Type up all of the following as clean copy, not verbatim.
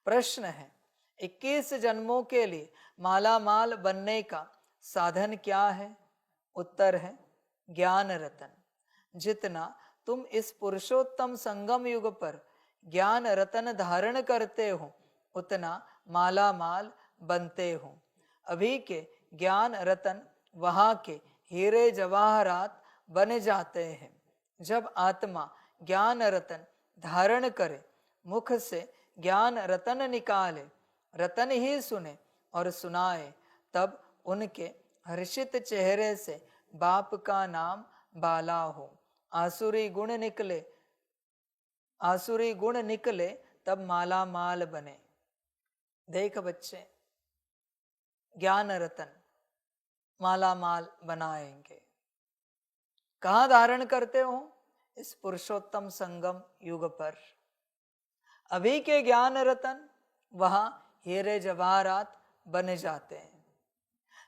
प्रश्न है, 21 जन्मों के लिए माला माल बनने का साधन क्या है? उत्तर है ज्ञान रतन। जितना तुम इस पुरुषोत्तम संगम युग पर ज्ञान रतन धारण करते हो, उतना माला माल बनते हो। अभी के ज्ञान रतन वहां के हीरे जवाहरात बन जाते हैं। जब आत्मा ज्ञान रतन धारण करे, मुख से ज्ञान रतन निकाले, रतन ही सुने और सुनाए, तब उनके हर्षित चेहरे से बाप का नाम बाला हो। आसुरी गुण निकले, आसुरी गुण निकले, तब माला माल बने। देख बच्चे, ज्ञान रतन माला माल बनाएंगे। कहाँ धारण करते हो? इस पुरुषोत्तम संगम युग पर। अभी के ज्ञान रतन वहां हीरे जवाहरात बन जाते हैं।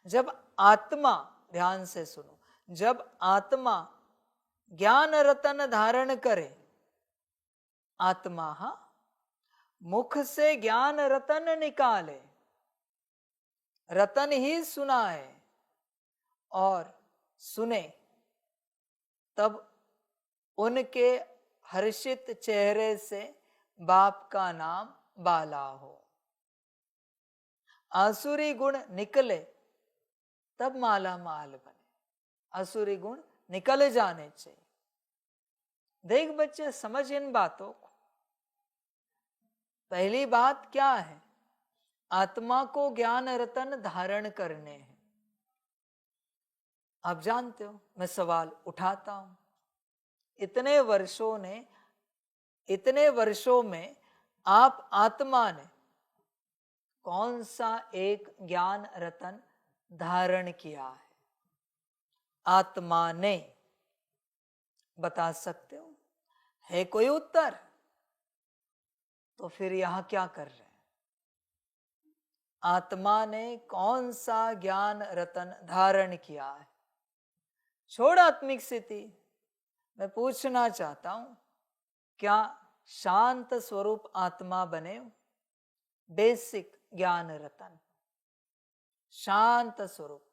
जब आत्मा, ध्यान से सुनो, जब आत्मा ज्ञान रतन धारण करे, आत्मा मुख से ज्ञान रतन निकाले, रतन ही सुनाए और सुने, तब उनके हर्षित चेहरे से बाप का नाम बाला हो। आसुरी गुण निकले, तब माला माल बने। आसुरी गुण निकल जाने चाहिए। देख बच्चे, समझ इन बातों को। पहली बात क्या है? आत्मा को ज्ञान रतन धारण करने हैं। आप जानते हो, मैं सवाल उठाता हूं, इतने वर्षों में आप आत्मा ने कौन सा एक ज्ञान रतन धारण किया है? आत्मा ने, बता सकते हो? है कोई उत्तर? तो फिर यहां क्या कर रहे हैं? आत्मा ने कौन सा ज्ञान रतन धारण किया है? छोड़ आत्मिक स्थिति, मैं पूछना चाहता हूं, क्या शांत स्वरूप आत्मा बने? बेसिक ज्ञान रतन, शांत स्वरूप,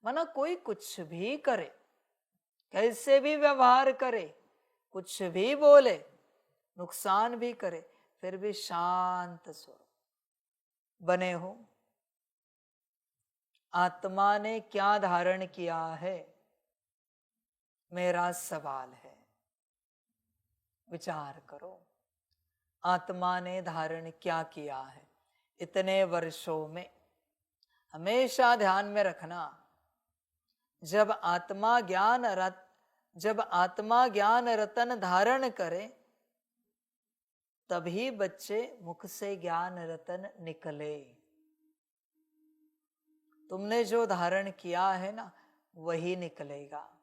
माना कोई कुछ भी करे, कैसे भी व्यवहार करे, कुछ भी बोले, नुकसान भी करे, फिर भी शांत स्वरूप बने हो। आत्मा ने क्या धारण किया है? मेरा सवाल है, विचार करो। आत्मा ने धारण क्या किया है इतने वर्षों में? हमेशा ध्यान में रखना, जब आत्मा ज्ञान रतन धारण करे, तभी बच्चे मुख से ज्ञान रतन निकले। तुमने जो धारण किया है ना, वही निकलेगा।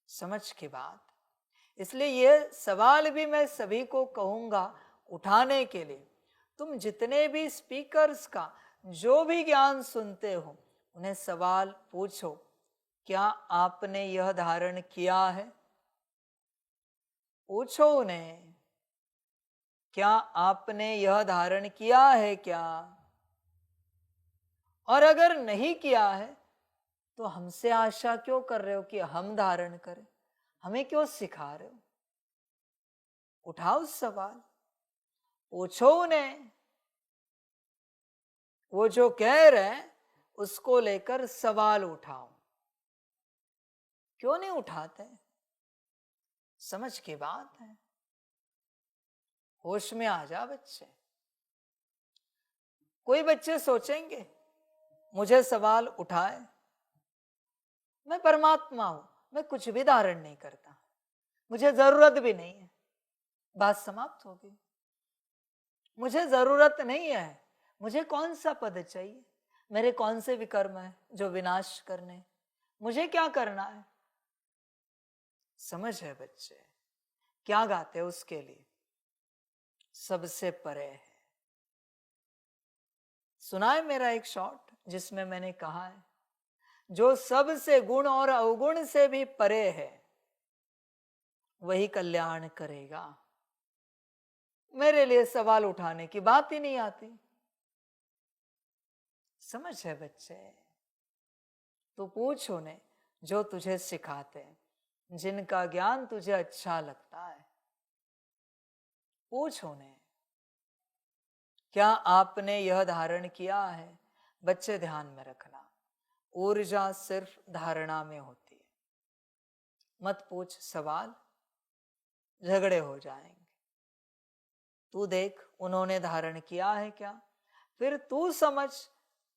समझ की बात। इसलिए ये सवाल भी मैं सभी को कहूंगा उठाने के लिए। तुम जितने भी स्पीकर्स का जो भी ज्ञान सुनते हो, उन्हें सवाल पूछो, क्या आपने यह धारण किया है? पूछो उन्हें, क्या आपने यह धारण किया है क्या? और अगर नहीं किया है, तो हमसे आशा क्यों कर रहे हो कि हम धारण करें? हमें क्यों सिखा रहे हो? उठाओ सवाल, पूछो उन्हें। वो जो कह रहे हैं उसको लेकर सवाल उठाओ। क्यों नहीं उठाते? समझ की बात है। होश में आ जा बच्चे। कोई बच्चे सोचेंगे मुझे सवाल उठाए, मैं परमात्मा हूं, मैं कुछ भी धारण नहीं करता, मुझे जरूरत भी नहीं है। बात समाप्त होगी। मुझे जरूरत नहीं है, मुझे कौन सा पद चाहिए? मेरे कौन से विकर्म है जो विनाश करने? मुझे क्या करना है? समझ है बच्चे? क्या गाते हैं उसके लिए? सबसे परे है। सुना है मेरा एक शॉर्ट जिसमें मैंने कहा है, जो सबसे गुण और अवगुण से भी परे है, वही कल्याण करेगा। मेरे लिए सवाल उठाने की बात ही नहीं आती। समझ है बच्चे? तो पूछ उन्हें जो तुझे सिखाते हैं, जिनका ज्ञान तुझे अच्छा लगता है। पूछ उन्हें, क्या आपने यह धारण किया है? बच्चे ध्यान में रखना, ऊर्जा सिर्फ धारणा में होती है। मत पूछ सवाल, झगड़े हो जाएंगे। तू देख उन्होंने धारण किया है क्या, फिर तू समझ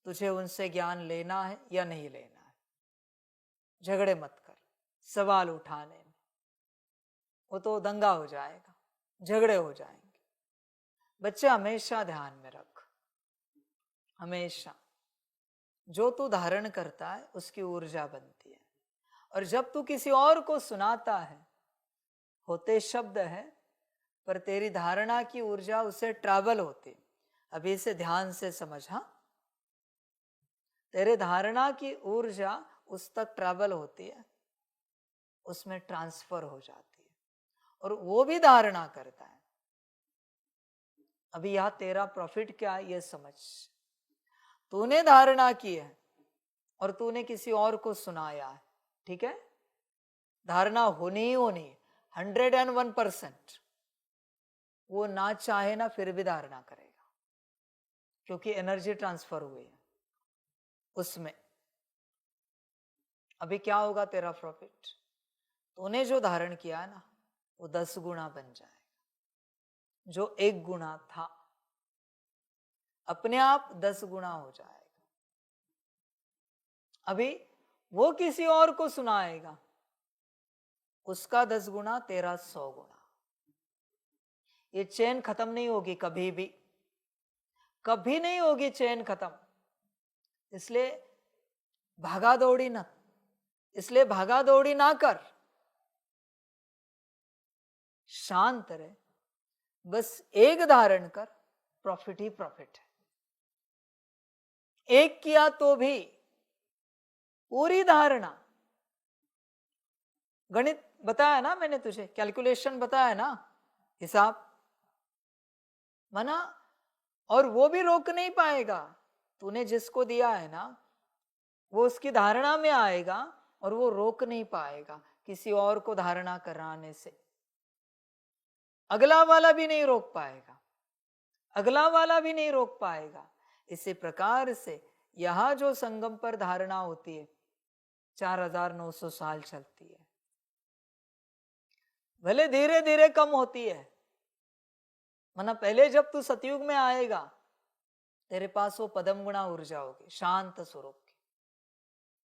तुझे उनसे ज्ञान लेना है या नहीं लेना है। झगड़े मत कर सवाल उठाने में, वो तो दंगा हो जाएगा, झगड़े हो जाएंगे। बच्चे हमेशा ध्यान में रख, हमेशा जो तू धारण करता है उसकी ऊर्जा बनती है, और जब तू किसी और को सुनाता है, होते शब्द है पर तेरी धारणा की ऊर्जा उसे ट्रैवल होती। अभी इसे ध्यान से समझ। हाँ, तेरे धारणा की ऊर्जा उस तक ट्रैवल होती है, उसमें ट्रांसफर हो जाती है, और वो भी धारणा करता है। अभी यहां तेरा प्रॉफिट क्या है ये समझ। तूने धारणा की है और तूने किसी और को सुनाया है, ठीक है? धारणा होनी ही होनी, 101%। वो ना चाहे ना फिर भी धारणा करेगा, क्योंकि एनर्जी ट्रांसफर हुई है उसमें। अभी क्या होगा तेरा प्रॉफिट? तूने जो धारण किया है ना, वो 10 गुना बन जाएगा। जो 1 गुना था अपने आप 10 गुना हो जाएगा। अभी वो किसी और को सुनाएगा, उसका 10 गुना, तेरा 100 गुना। ये चेन खत्म नहीं होगी कभी भी, कभी नहीं होगी चेन खत्म। इसलिए भागा दौड़ी ना, इसलिए भागा दौड़ी ना कर, शांत रहे, बस एक धारण कर, प्रॉफिट ही प्रॉफिट है। एक किया तो भी पूरी धारणा। गणित बताया ना मैंने तुझे, कैलकुलेशन बताया ना, हिसाब मना, और वो भी रोक नहीं पाएगा। तूने जिसको दिया है ना, वो उसकी धारणा में आएगा और वो रोक नहीं पाएगा किसी और को धारणा कराने से। अगला वाला भी नहीं रोक पाएगा, अगला वाला भी नहीं रोक पाएगा। इसी प्रकार से यहां जो संगम पर धारणा होती है 4900 साल चलती है। भले धीरे धीरे कम होती है, मना पहले जब तू सतयुग में आएगा तेरे पास वो पदम गुणा ऊर्जा होगी, शांत स्वरूप की,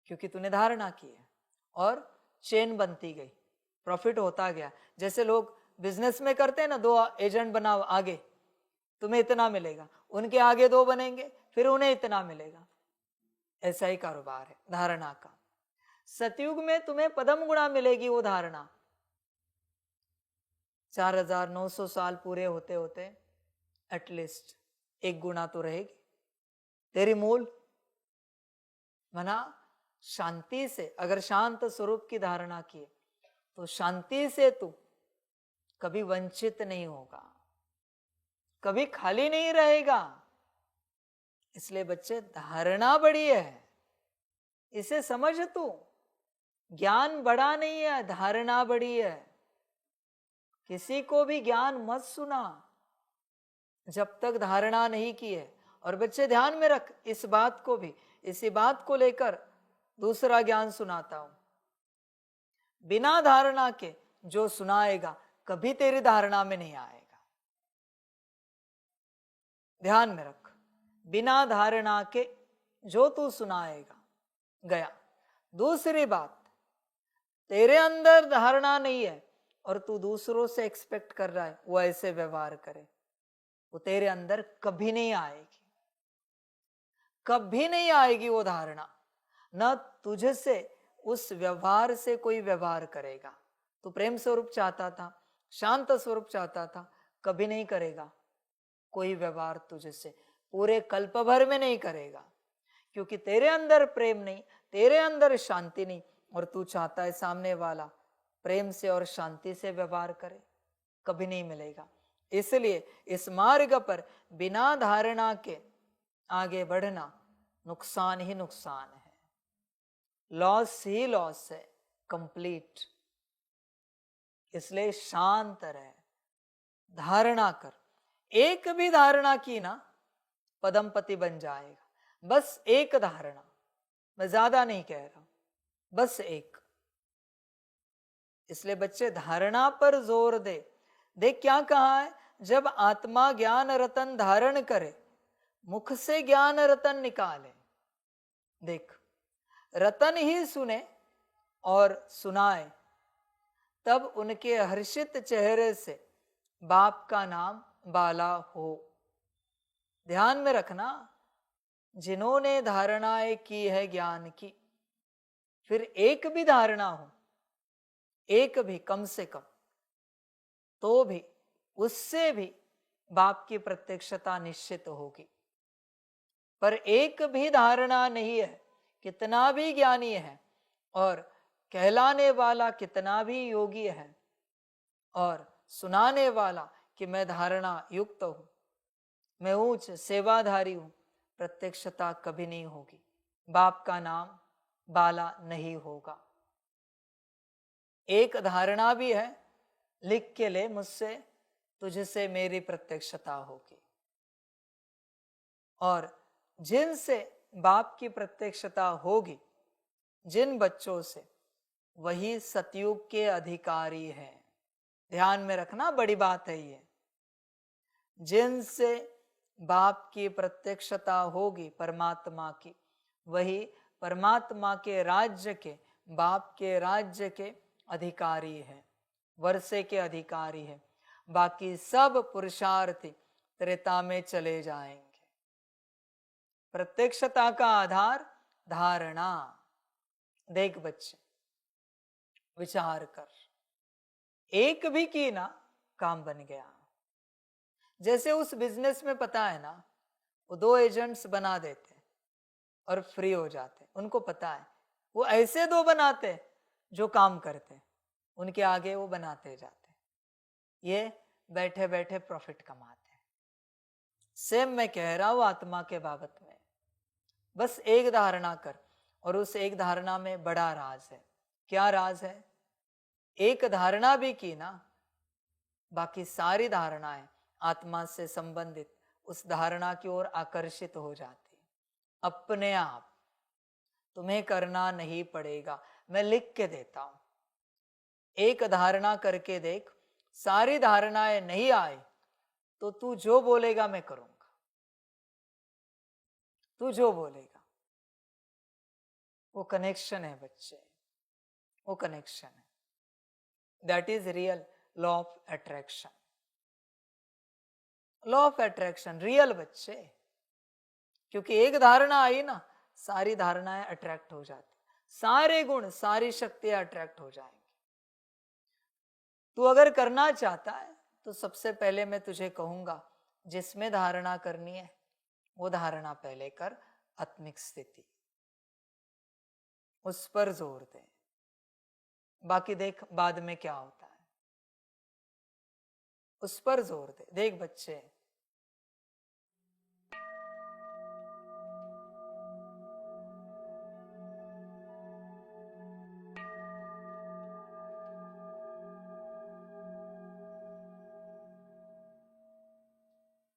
क्योंकि तूने धारणा की है और चेन बनती गई, प्रॉफिट होता गया। जैसे लोग बिजनेस में करते हैं ना, 2 एजेंट बनाओ आगे, तुम्हें इतना मिलेगा, उनके आगे 2 बनेंगे, फिर उन्हें इतना मिलेगा। ऐसा ही कारोबार है धारणा का। सतयुग में तुम्हें पदम गुणा मिलेगी वो धारणा। 4900 साल पूरे होते होते एटलीस्ट 1 गुना तो रहेगी तेरी मूल। मना शांति से, अगर शांत स्वरूप की धारणा की तो शांति से तू कभी वंचित नहीं होगा, कभी खाली नहीं रहेगा। इसलिए बच्चे धारणा बड़ी है, इसे समझ तू। ज्ञान बड़ा नहीं है, धारणा बड़ी है। किसी को भी ज्ञान मत सुना जब तक धारणा नहीं की है। और बच्चे ध्यान में रख इस बात को भी, इसी बात को लेकर दूसरा ज्ञान सुनाता हूं। बिना धारणा के जो सुनाएगा कभी तेरी धारणा में नहीं आएगा। ध्यान में रख, बिना धारणा के जो तू सुनाएगा गया। दूसरी बात, तेरे अंदर धारणा नहीं है और तू दूसरों से एक्सपेक्ट कर रहा है वो ऐसे व्यवहार करे, वो तेरे अंदर कभी नहीं आएगी, कभी नहीं आएगी वो धारणा। न तुझे से उस व्यवहार से कोई व्यवहार करेगा। तू प्रेम स्वरूप चाहता था, शांत स्वरूप चाहता था, कभी नहीं करेगा कोई व्यवहार तुझे से, पूरे कल्प भर में नहीं करेगा, क्योंकि तेरे अंदर प्रेम नहीं, तेरे अंदर शांति नहीं, और तू चाहता है सामने वाला प्रेम से और शांति से व्यवहार करे, कभी नहीं मिलेगा। इसलिए इस मार्ग पर बिना धारणा के आगे बढ़ना नुकसान ही नुकसान है, लॉस ही लॉस है कंप्लीट। इसलिए शांत रहे, धारणा कर। एक भी धारणा की ना पदमपति बन जाएगा, बस एक धारणा, मैं ज्यादा नहीं कह रहा, बस एक। इसलिए बच्चे धारणा पर जोर दे। देख क्या कहा है, जब आत्मा ज्ञान रतन धारण करे, मुख से ज्ञान रतन निकाले। देख, रतन ही सुने और सुनाए, तब उनके हर्षित चेहरे से बाप का नाम बाला हो। ध्यान में रखना, जिन्होंने धारणाएं की है ज्ञान की, फिर एक भी धारणा हो, एक भी कम से कम, तो भी उससे भी बाप की प्रत्यक्षता निश्चित होगी। पर एक भी धारणा नहीं है, कितना भी ज्ञानी है और कहलाने वाला कितना भी योगी है और सुनाने वाला कि मैं धारणा युक्त हूं, मैं उच्च सेवाधारी हूं, प्रत्यक्षता कभी नहीं होगी, बाप का नाम बाला नहीं होगा। एक धारणा भी है, लिख के ले मुझसे, तुझसे मेरी प्रत्यक्षता होगी। और जिनसे बाप की प्रत्यक्षता होगी, जिन बच्चों से, वही सतयुग के अधिकारी हैं। ध्यान में रखना, बड़ी बात है ये। जिनसे बाप की प्रत्यक्षता होगी परमात्मा की, वही परमात्मा के राज्य के, बाप के राज्य के अधिकारी है, वर्षे के अधिकारी है। बाकी सब पुरुषार्थी त्रेता में चले जाएंगे। प्रत्यक्षता का आधार धारणा। देख बच्चे, विचार कर, एक भी की ना काम बन गया। जैसे उस बिजनेस में पता है ना, वो 2 एजेंट्स बना देते और फ्री हो जाते, उनको पता है। वो ऐसे 2 बनाते जो काम करते, उनके आगे वो बनाते जाते, ये बैठे बैठे प्रॉफिट कमाते। सेम मैं कह रहा हूं आत्मा के बाबत में। बस एक धारणा कर, और उस एक धारणा में बड़ा राज है। क्या राज है? एक धारणा भी की ना, बाकी सारी धारणाएं आत्मा से संबंधित उस धारणा की ओर आकर्षित हो जाती अपने आप। तुम्हें करना नहीं पड़ेगा, मैं लिख के देता हूं। एक धारणा करके देख, सारी धारणाएं नहीं आए तो तू जो बोलेगा मैं करूंगा, तू जो बोलेगा। वो कनेक्शन है बच्चे, वो कनेक्शन है। That is real law of attraction. Law of attraction real बच्चे, क्योंकि एक धारणा आई ना, सारी धारणाएं अट्रैक्ट हो जाती, सारे गुण सारी शक्तियां अट्रैक्ट हो जाएंगी। तू अगर करना चाहता है तो सबसे पहले मैं तुझे कहूंगा, जिसमें धारणा करनी है वो धारणा पहले कर, आत्मिक स्थिति, उस पर जोर दे। बाकी देख बाद में क्या होता है, उस पर जोर दे। देख बच्चे,